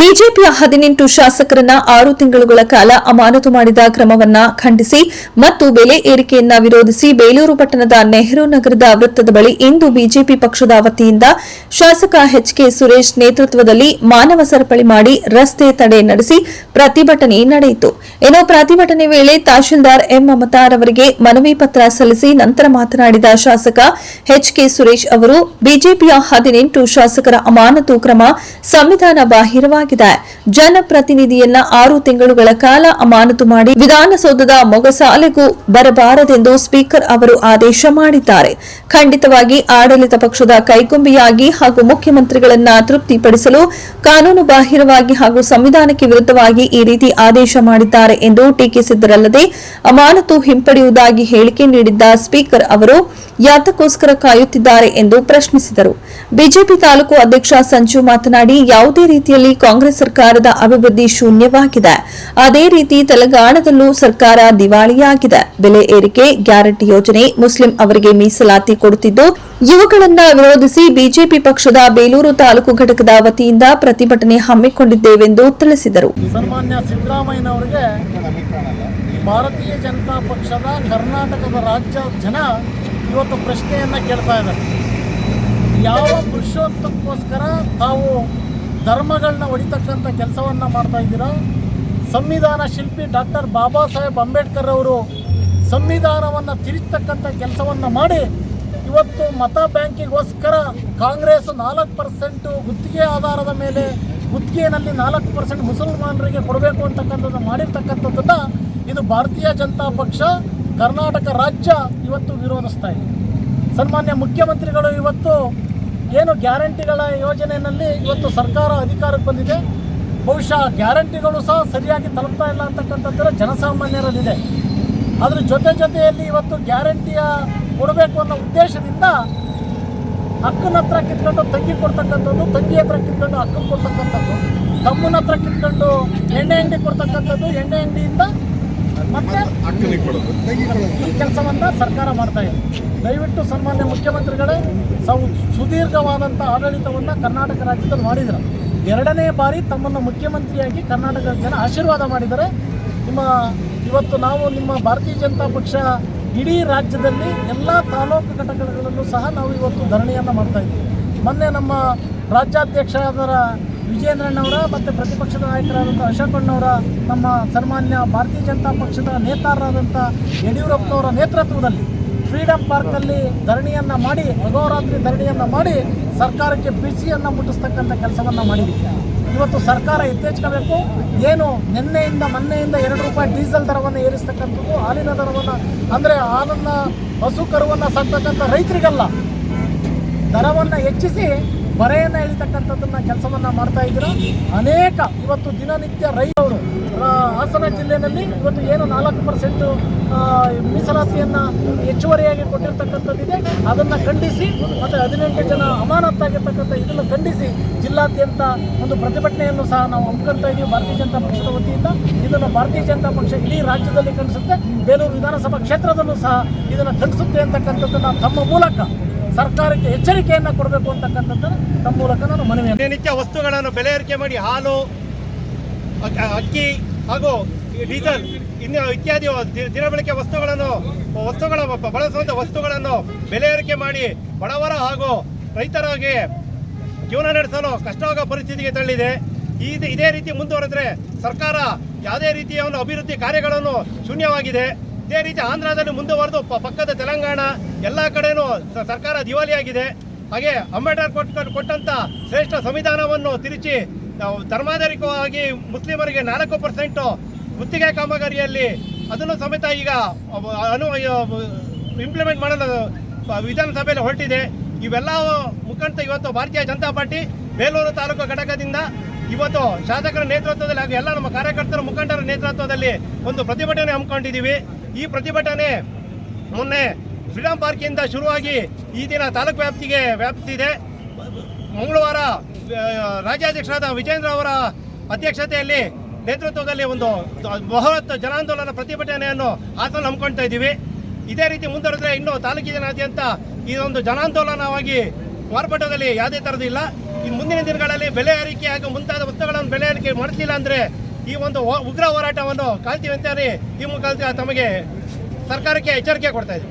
ಬಿಜೆಪಿಯ 18 ಶಾಸಕರನ್ನ 6 ತಿಂಗಳುಗಳ ಕಾಲ ಅಮಾನತು ಮಾಡಿದ ಕ್ರಮವನ್ನ ಖಂಡಿಸಿ ಮತ್ತು ಬೆಲೆ ಏರಿಕೆಯನ್ನ ವಿರೋಧಿಸಿ ಬೇಲೂರು ಪಟ್ಟಣದ ನೆಹರು ನಗರದ ವೃತ್ತದ ಬಳಿ ಇಂದು ಬಿಜೆಪಿ ಪಕ್ಷದ ವತಿಯಿಂದ ಶಾಸಕ ಎಚ್ಕೆ ಸುರೇಶ್ ನೇತೃತ್ವದಲ್ಲಿ ಮಾನವ ಸರಪಳಿ ಮಾಡಿ ರಸ್ತೆ ತಡೆ ನಡೆಸಿ ಪ್ರತಿಭಟನೆ ನಡೆಯಿತು. ಇನ್ನು ಪ್ರತಿಭಟನೆ ವೇಳೆ ತಹಶೀಲ್ದಾರ್ ಎಂ ಮಮತಾರ್ ಅವರಿಗೆ ಮನವಿ ಪತ್ರ ಸಲ್ಲಿಸಿ ನಂತರ ಮಾತನಾಡಿದ ಶಾಸಕ ಎಚ್ಕೆ ಸುರೇಶ್ ಅವರು ಬಿಜೆಪಿಯ 18 ಶಾಸಕರ ಅಮಾನತು ಕ್ರಮ ಸಂವಿಧಾನ ಬಾಹಿರವಾಗಿದೆ. ಜನಪ್ರತಿನಿಧಿಯನ್ನ 6 ತಿಂಗಳುಗಳ ಕಾಲ ಅಮಾನತು ಮಾಡಿ ವಿಧಾನಸೌಧದ ಮೊಗಸಾಲೆಗೂ ಬರಬಾರದೆಂದು ಸ್ಪೀಕರ್ ಅವರು ಆದೇಶ ಮಾಡಿದ್ದಾರೆ. ಖಂಡಿತವಾಗಿ ಆಡಳಿತ ಪಕ್ಷದ ಕೈಗೊಂಬೆಯಾಗಿ ಹಾಗೂ ಮುಖ್ಯಮಂತ್ರಿಗಳನ್ನ ತೃಪ್ತಿಪಡಿಸಲು ಕಾನೂನು ಬಾಹಿರವಾಗಿ ಹಾಗೂ ಸಂವಿಧಾನಕ್ಕೆ ವಿರುದ್ಧವಾಗಿ ಈ ರೀತಿ ಆದೇಶ ಮಾಡಿದ್ದಾರೆ ಎಂದು ಟೀಕಿಸಿದ್ದರಲ್ಲದೆ ಅಮಾನತು ಹಿಂಪಡೆಯುವುದಾಗಿ ಹೇಳಿಕೆ ನೀಡಿದ್ದ ಸ್ಪೀಕರ್ ಅವರು ಯಾತಕ್ಕೋಸ್ಕರ ಕಾಯುತ್ತಿದ್ದಾರೆ ಎಂದು ಪ್ರಶ್ನಿಸಿದರು. ಬಿಜೆಪಿ ತಾಲೂಕು ಅಧ್ಯಕ್ಷ ಸಂಜು ಮಾತನಾಡಿ, ಯಾವುದೇ ರೀತಿಯಲ್ಲಿ ಕಾಂಗ್ರೆಸ್ ಸರ್ಕಾರದ ಅಭಿವೃದ್ಧಿ ಶೂನ್ಯವಾಗಿದೆ. ಅದೇ ರೀತಿ ತೆಲಂಗಾಣದಲ್ಲೂ ಸರ್ಕಾರ ದಿವಾಳಿಯಾಗಿದೆ. ಬೆಲೆ ಏರಿಕೆ, ಗ್ಯಾರಂಟಿ ಯೋಜನೆ, ಮುಸ್ಲಿಂ ಅವರಿಗೆ ಮೀಸಲಾತಿ ಕೊಡುತ್ತಿದ್ದು ಇವುಗಳನ್ನು ವಿರೋಧಿಸಿ ಬಿಜೆಪಿ ಪಕ್ಷದ ಬೇಲೂರು ತಾಲೂಕು ಘಟಕದ ವತಿಯಿಂದ ಪ್ರತಿಭಟನೆ ಹಮ್ಮಿಕೊಂಡಿದ್ದೇವೆಂದು ತಿಳಿಸಿದರು. ಸನ್ಮಾನ್ಯ ಸಿದ್ದರಾಮಯ್ಯನವರಿಗೆ ಭಾರತೀಯ ಜನತಾ ಪಕ್ಷದ ಕರ್ನಾಟಕದ ರಾಜ್ಯ ಜನ ಇವತ್ತು ಪ್ರಶ್ನೆಯನ್ನ ಕೇಳ್ತಾ ಇದ್ದಾರೆ. ಯಾವ ಪುರುಷೋತ್ತಮಕ್ಕೋಸ್ಕರ ತಾವು ಧರ್ಮಗಳನ್ನ ಹೊಡಿತಕ್ಕಂಥ ಕೆಲಸವನ್ನ ಮಾಡ್ತಾ ಇದ್ದೀರಾ? ಸಂವಿಧಾನ ಶಿಲ್ಪಿ ಡಾಕ್ಟರ್ ಬಾಬಾ ಸಾಹೇಬ್ ಅಂಬೇಡ್ಕರ್ ಅವರು ಸಂವಿಧಾನವನ್ನು ತಿರುಚತಕ್ಕಂಥ ಕೆಲಸವನ್ನ ಮಾಡಿ ಇವತ್ತು ಮತ ಬ್ಯಾಂಕಿಗೋಸ್ಕರ ಕಾಂಗ್ರೆಸ್ 4% ಗುತ್ತಿಗೆ ಆಧಾರದ ಮೇಲೆ ಗುತ್ತಿಗೆಯಲ್ಲಿ 4% ಮುಸಲ್ಮಾನರಿಗೆ ಕೊಡಬೇಕು ಅಂತಕ್ಕಂಥದ್ದು ಮಾಡಿರ್ತಕ್ಕಂಥದ್ದನ್ನು ಇದು ಭಾರತೀಯ ಜನತಾ ಪಕ್ಷ ಕರ್ನಾಟಕ ರಾಜ್ಯ ಇವತ್ತು ವಿರೋಧಿಸ್ತಾ ಇದೆ. ಸನ್ಮಾನ್ಯ ಮುಖ್ಯಮಂತ್ರಿಗಳು ಇವತ್ತು ಏನು ಗ್ಯಾರಂಟಿಗಳ ಯೋಜನೆಯಲ್ಲಿ ಇವತ್ತು ಸರ್ಕಾರ ಅಧಿಕಾರಕ್ಕೆ ಬಂದಿದೆ. ಬಹುಶಃ ಗ್ಯಾರಂಟಿಗಳು ಸಹ ಸರಿಯಾಗಿ ತಲುಪ್ತಾ ಇಲ್ಲ ಅಂತಕ್ಕಂಥದ್ದು ಜನಸಾಮಾನ್ಯರಲ್ಲಿದೆ. ಅದ್ರ ಜೊತೆಯಲ್ಲಿ ಇವತ್ತು ಗ್ಯಾರಂಟಿಯ ಕೊಡಬೇಕು ಅನ್ನೋ ಉದ್ದೇಶದಿಂದ ಅಕ್ಕನ ಹತ್ರ ಕಿತ್ಕೊಂಡು ತಂಗಿ ಕೊಡ್ತಕ್ಕಂಥದ್ದು, ತಂಗಿ ಹತ್ರ ಕಿತ್ಕೊಂಡು ಅಕ್ಕನ ಕೊಡ್ತಕ್ಕಂಥದ್ದು, ತಮ್ಮನ ಹತ್ರ ಕಿತ್ಕೊಂಡು ಎಣ್ಣೆ ಅಂಗಡಿ ಕೊಡ್ತಕ್ಕಂಥದ್ದು, ಎಣ್ಣೆ ಅಂಗಡಿಯಿಂದ ಮತ್ತೆ ಈ ಕೆಲಸವನ್ನು ಸರ್ಕಾರ ಮಾಡ್ತಾ ಇದೆ. ದಯವಿಟ್ಟು ಸನ್ಮಾನ್ಯ ಮುಖ್ಯಮಂತ್ರಿಗಳೇ, ಸುದೀರ್ಘವಾದಂಥ ಆಡಳಿತವನ್ನು ಕರ್ನಾಟಕ ರಾಜ್ಯದಲ್ಲಿ ಮಾಡಿದರು. 2ನೇ ಬಾರಿ ತಮ್ಮನ್ನು ಮುಖ್ಯಮಂತ್ರಿಯಾಗಿ ಕರ್ನಾಟಕದ ಜನ ಆಶೀರ್ವಾದ ಮಾಡಿದ್ದಾರೆ. ಇವತ್ತು ನಾವು ನಿಮ್ಮ ಭಾರತೀಯ ಜನತಾ ಪಕ್ಷ ಇಡೀ ರಾಜ್ಯದಲ್ಲಿ ಎಲ್ಲ ತಾಲೂಕು ಘಟಕಗಳಲ್ಲೂ ಸಹ ನಾವು ಇವತ್ತು ಧರಣಿಯನ್ನು ಮಾಡ್ತಾ ಇದ್ದೀವಿ. ಮೊನ್ನೆ ನಮ್ಮ ರಾಜ್ಯಾಧ್ಯಕ್ಷರಾದ ವಿಜೇಂದ್ರಣ್ಣವರ ಮತ್ತು ಪ್ರತಿಪಕ್ಷದ ನಾಯಕರಾದಂಥ ಅಶೋಕಣ್ಣವರ ನಮ್ಮ ಸನ್ಮಾನ್ಯ ಭಾರತೀಯ ಜನತಾ ಪಕ್ಷದ ನೇತಾರರಾದಂಥ ಯಡಿಯೂರಪ್ಪನವರ ನೇತೃತ್ವದಲ್ಲಿ ಫ್ರೀಡಂ ಪಾರ್ಕಲ್ಲಿ ಧರಣಿಯನ್ನು ಮಾಡಿ, ಅಹೋರಾತ್ರಿ ಧರಣಿಯನ್ನು ಮಾಡಿ ಸರ್ಕಾರಕ್ಕೆ ಬಿಸಿಯನ್ನು ಮುಟ್ಟಿಸ್ತಕ್ಕಂಥ ಕೆಲಸವನ್ನು ಮಾಡಿದ್ದೀವಿ. ಇವತ್ತು ಸರ್ಕಾರ ಎಚ್ಚೆತ್ಕೋಬೇಕು. ಏನು ಮೊನ್ನೆಯಿಂದ 2 ರೂಪಾಯಿ ಡೀಸೆಲ್ ದರವನ್ನು ಏರಿಸ್ತಕ್ಕಂಥದ್ದು, ಹಾಲಿನ ದರವನ್ನು ಅಂದರೆ ಹಾಲನ್ನು ಹಸು ಕರುವನ್ನು ಸಾಕ್ತಕ್ಕಂಥ ರೈತರಿಗಲ್ಲ, ದರವನ್ನು ಹೆಚ್ಚಿಸಿ ಬರೆಯನ್ನು ಎಳಿತಕ್ಕಂಥದ್ದನ್ನು ಕೆಲಸವನ್ನು ಮಾಡ್ತಾ ಇದ್ದೀರ. ಅನೇಕ ಇವತ್ತು ದಿನನಿತ್ಯ ರೈತರು ಹಾಸನ ಜಿಲ್ಲೆಯಲ್ಲಿ ಇವತ್ತು ಏನು 4% ಮೀಸಲಾತಿಯನ್ನು ಹೆಚ್ಚುವರಿಯಾಗಿ ಕೊಟ್ಟಿರ್ತಕ್ಕಂಥದ್ದಿದೆ, ಅದನ್ನು ಖಂಡಿಸಿ ಮತ್ತು 18 ಜನ ಅಮಾನತ್ತಾಗಿರ್ತಕ್ಕಂಥ ಇದನ್ನು ಖಂಡಿಸಿ ಜಿಲ್ಲಾದ್ಯಂತ ಒಂದು ಪ್ರತಿಭಟನೆಯನ್ನು ಸಹ ನಾವು ಹಮ್ಮಿಕೊಳ್ತಾ ಇದ್ದೀವಿ ಭಾರತೀಯ ಜನತಾ ಪಕ್ಷದ ವತಿಯಿಂದ. ಇದನ್ನು ಭಾರತೀಯ ಜನತಾ ಪಕ್ಷ ಇಡೀ ರಾಜ್ಯದಲ್ಲಿ ಖಂಡಿಸುತ್ತೆ, ಬೇಲೂರು ವಿಧಾನಸಭಾ ಕ್ಷೇತ್ರದಲ್ಲೂ ಸಹ ಇದನ್ನು ಖಂಡಿಸುತ್ತೆ ಅಂತಕ್ಕಂಥದ್ದನ್ನು ತಮ್ಮ ಮೂಲಕ ಸರ್ಕಾರಕ್ಕೆ ಎಚ್ಚರಿಕೆಯನ್ನು ಕೊಡಬೇಕು ಅಂತಕ್ಕಂಥದ್ದನ್ನು ತಮ್ಮ ಮೂಲಕ ನಾನು ಮನವಿ. ದಿನನಿತ್ಯ ವಸ್ತುಗಳನ್ನು ಬೆಲೆ ಏರಿಕೆ ಮಾಡಿ ಹಾಲು, ಅಕ್ಕಿ ಹಾಗೂ ಡೀಸೆಲ್ ಇತ್ಯಾದಿ ದಿನಬಳಕೆ ವಸ್ತುಗಳ ಬಳಸುವಂಥ ವಸ್ತುಗಳನ್ನು ಬೆಲೆ ಏರಿಕೆ ಮಾಡಿ ಬಡವರ ಹಾಗೂ ರೈತರಿಗೆ ಜೀವನ ನಡೆಸಲು ಕಷ್ಟವಾಗುವ ಪರಿಸ್ಥಿತಿಗೆ ತಳ್ಳಿದೆ. ಇದೇ ರೀತಿ ಮುಂದುವರೆದರೆ ಸರ್ಕಾರ ಯಾವುದೇ ರೀತಿಯ ಒಂದು ಅಭಿವೃದ್ಧಿ ಕಾರ್ಯಗಳನ್ನು ಶೂನ್ಯವಾಗಿದೆ. ಇದೇ ರೀತಿ ಆಂಧ್ರದಲ್ಲಿ ಮುಂದುವರೆದು ಪಕ್ಕದ ತೆಲಂಗಾಣ ಎಲ್ಲ ಕಡೆನೂ ಸರ್ಕಾರ ದಿವಾಳಿಯಾಗಿದೆ. ಹಾಗೆ ಅಂಬೇಡ್ಕರ್ ಕೊಟ್ಟಂತ ಶ್ರೇಷ್ಠ ಸಂವಿಧಾನವನ್ನು ತಿರುಚಿ ಧರ್ಮಾಧಾರಿತವಾಗಿ ಮುಸ್ಲಿಮರಿಗೆ 4% ಗುತ್ತಿಗೆ ಕಾಮಗಾರಿಯಲ್ಲಿ ಅದನ್ನು ಸಮೇತ ಈಗ ಇಂಪ್ಲಿಮೆಂಟ್ ಮಾಡಲು ವಿಧಾನಸಭೆಯಲ್ಲಿ ಹೊರಟಿದೆ. ಇವೆಲ್ಲ ಮುಖಾಂತರ ಇವತ್ತು ಭಾರತೀಯ ಜನತಾ ಪಾರ್ಟಿ ಬೇಲೂರು ತಾಲೂಕು ಘಟಕದಿಂದ ಇವತ್ತು ಶಾಸಕರ ನೇತೃತ್ವದಲ್ಲಿ ಹಾಗೂ ಎಲ್ಲ ನಮ್ಮ ಕಾರ್ಯಕರ್ತರ ಮುಖಂಡರ ನೇತೃತ್ವದಲ್ಲಿ ಒಂದು ಪ್ರತಿಭಟನೆ ಹಮ್ಮಿಕೊಂಡಿದ್ದೀವಿ. ಈ ಪ್ರತಿಭಟನೆ ಮೊನ್ನೆ ಫ್ರೀಡಂ ಪಾರ್ಕಿಂದ ಶುರುವಾಗಿ ಈ ದಿನ ತಾಲೂಕು ವ್ಯಾಪ್ತಿಗೆ ವ್ಯಾಪಿಸಿದೆ. ಮಂಗಳವಾರ ರಾಜ್ಯಾಧ್ಯಕ್ಷರಾದ ವಿಜೇಂದ್ರ ಅವರ ಅಧ್ಯಕ್ಷತೆಯಲ್ಲಿ ನೇತೃತ್ವದಲ್ಲಿ ಒಂದು ಬೃಹತ್ ಜನಾಂದೋಲನ ಪ್ರತಿಭಟನೆಯನ್ನು ಹಾಸನ ಹಮ್ಮಿಕೊಳ್ತಾ ಇದ್ದೀವಿ. ಇದೇ ರೀತಿ ಮುಂದುವರೆದರೆ ಇನ್ನೂ ತಾಲೂಕಿನಾದ್ಯಂತ ಇದೊಂದು ಜನಾಂದೋಲನವಾಗಿ ಮಾರ್ಪಾಟದಲ್ಲಿ ಯಾವುದೇ ಥರದಿಲ್ಲ. ಈ ಮುಂದಿನ ದಿನಗಳಲ್ಲಿ ಬೆಲೆ ಏರಿಕೆ ಹಾಗೂ ಮುಂತಾದ ವಸ್ತುಗಳನ್ನು ಬೆಲೆ ಮಾಡಿಸಲಿಲ್ಲ ಅಂದರೆ ಈ ಒಂದು ಉಗ್ರ ಹೋರಾಟವನ್ನು ಕಾಲ್ತೀವಿ ಅಂತ ಈ ಮುಖಾಂತರ ತಮಗೆ ಸರ್ಕಾರಕ್ಕೆ ಎಚ್ಚರಿಕೆ ಕೊಡ್ತಾ ಇದ್ದೀವಿ.